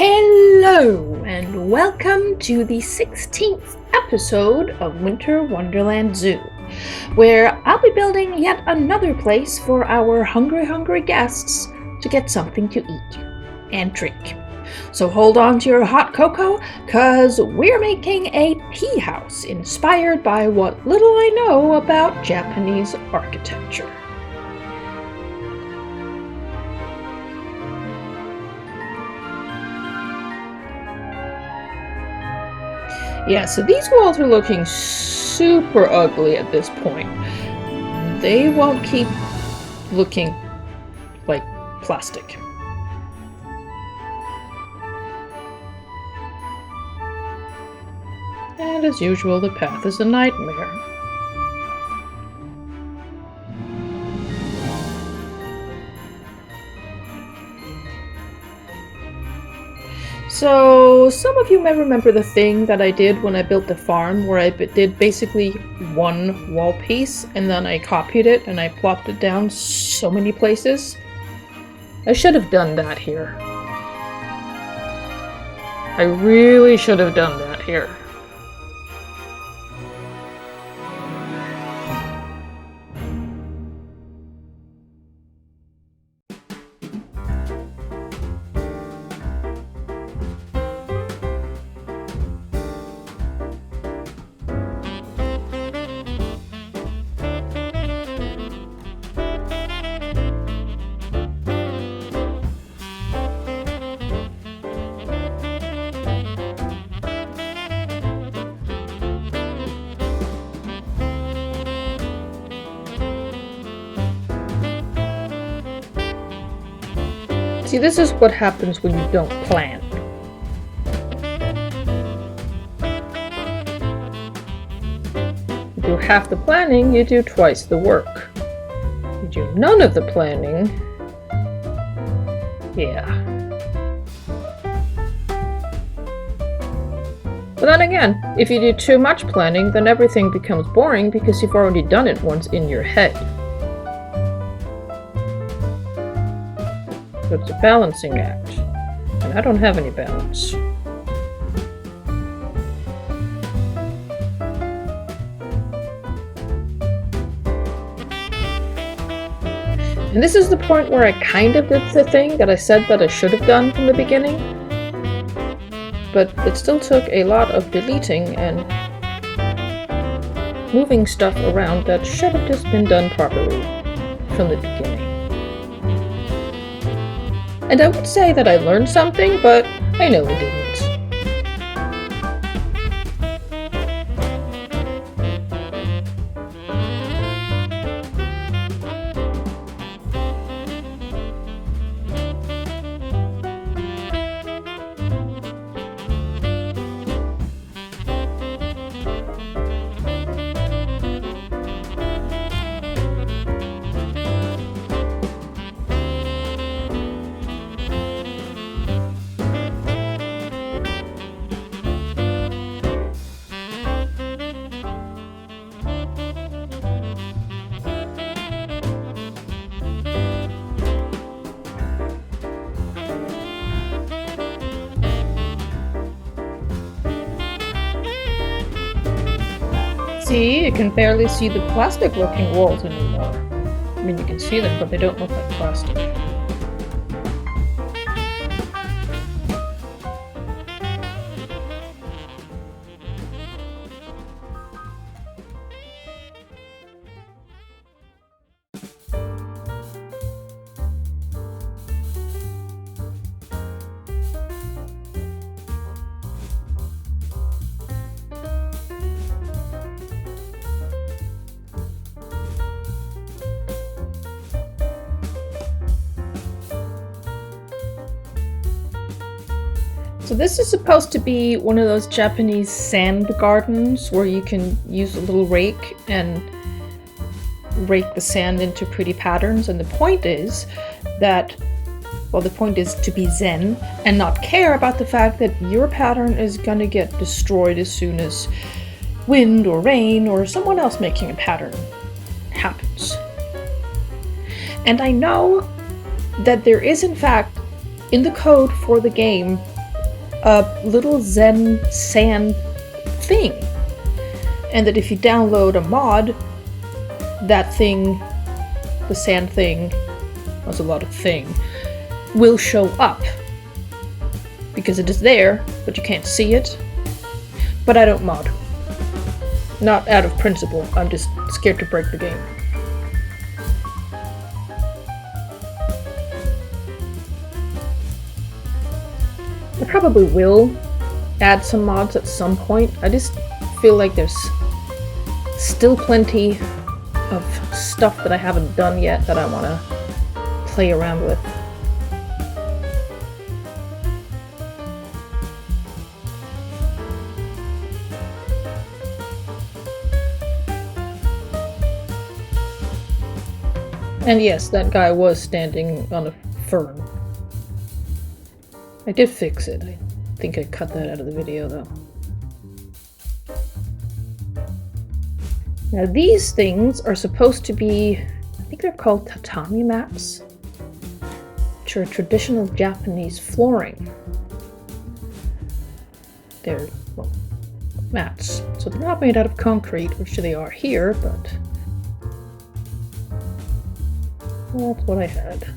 Hello and welcome to the 16th episode of Winter Wonderland Zoo, where I'll be building yet another place for our hungry guests to get something to eat and drink. So hold on to your hot cocoa, cause we're making a tea house inspired by what little I know about Japanese architecture. Yeah, so these walls are looking super ugly at this point. They won't keep looking like plastic. And as usual, the path is a nightmare. So, some of you may remember the thing that I did when I built the farm, where I did basically one wall piece, and then I copied it and I plopped it down so many places. I should have done that here. I really should have done that here. See, this is what happens when you don't plan. You do half the planning, you do twice the work. You do none of the planning, yeah. But then again, if you do too much planning, then everything becomes boring because you've already done it once in your head. So it's a balancing act, and I don't have any balance. And this is the point where I kind of did the thing that I said that I should have done from the beginning, but it still took a lot of deleting and moving stuff around that should have just been done properly from the beginning. And I would say that I learned something, but I know I didn't. See, you can barely see the plastic-looking walls anymore. I mean, you can see them, but they don't look like plastic. So this is supposed to be one of those Japanese sand gardens where you can use a little rake and rake the sand into pretty patterns. And the point is to be zen and not care about the fact that your pattern is gonna get destroyed as soon as wind or rain or someone else making a pattern happens. And I know that there is in fact in the code for the game a little Zen sand thing. And that if you download a mod, that thing, the sand thing, that's a lot of thing, will show up. Because it is there, but you can't see it. But I don't mod. Not out of principle, I'm just scared to break the game. I probably will add some mods at some point. I just feel like there's still plenty of stuff that I haven't done yet that I want to play around with. And yes, that guy was standing on a fern. I did fix it. I think I cut that out of the video though. Now these things are supposed to be, I think they're called tatami mats, which are traditional Japanese flooring. They're, well, mats. So they're not made out of concrete, which they are here, but that's what I had.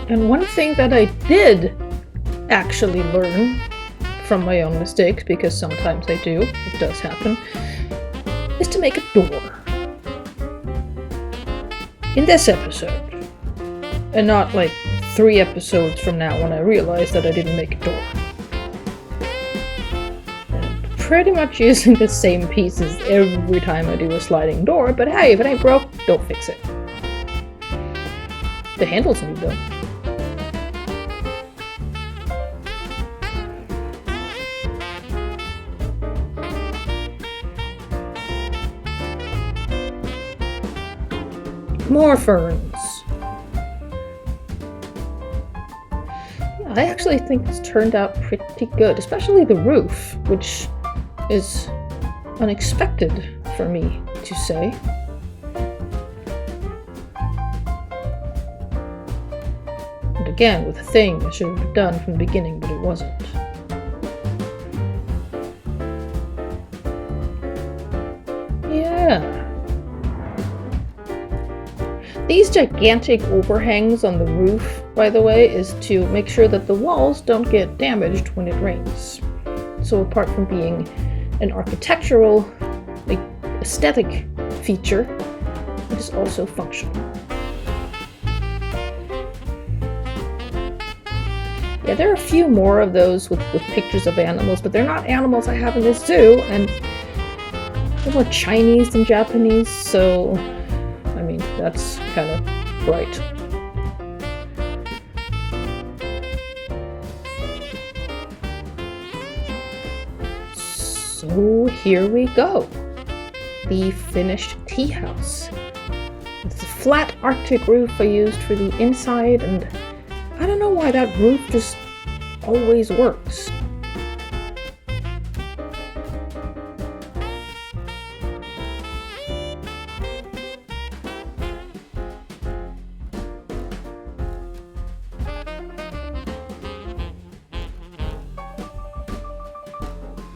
And one thing that I did actually learn from my own mistakes, because sometimes I do, it does happen, is to make a door. In this episode. And not like 3 episodes from now when I realized that I didn't make a door. And pretty much using the same pieces every time I do a sliding door, but hey, if it ain't broke, don't fix it. The handles need though. More ferns. Yeah, I actually think this turned out pretty good, especially the roof, which is unexpected for me to say. And again, with a thing I should have done from the beginning, but it wasn't. Yeah. These gigantic overhangs on the roof, by the way, is to make sure that the walls don't get damaged when it rains. So apart from being an architectural, like, aesthetic feature, it is also functional. Yeah, there are a few more of those with pictures of animals, but they're not animals I have in this zoo, and they're more Chinese than Japanese, so I mean, that's kind of right. So here we go. The finished tea house. It's a flat Arctic roof I used for the inside, and I don't know why that roof just always works.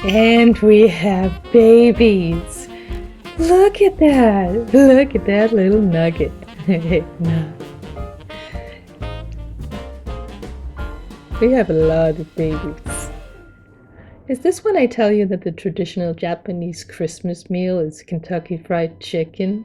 And we have babies. Look at that. Look at that little nugget. We have a lot of babies. Is this when I tell you that the traditional Japanese Christmas meal is Kentucky Fried Chicken?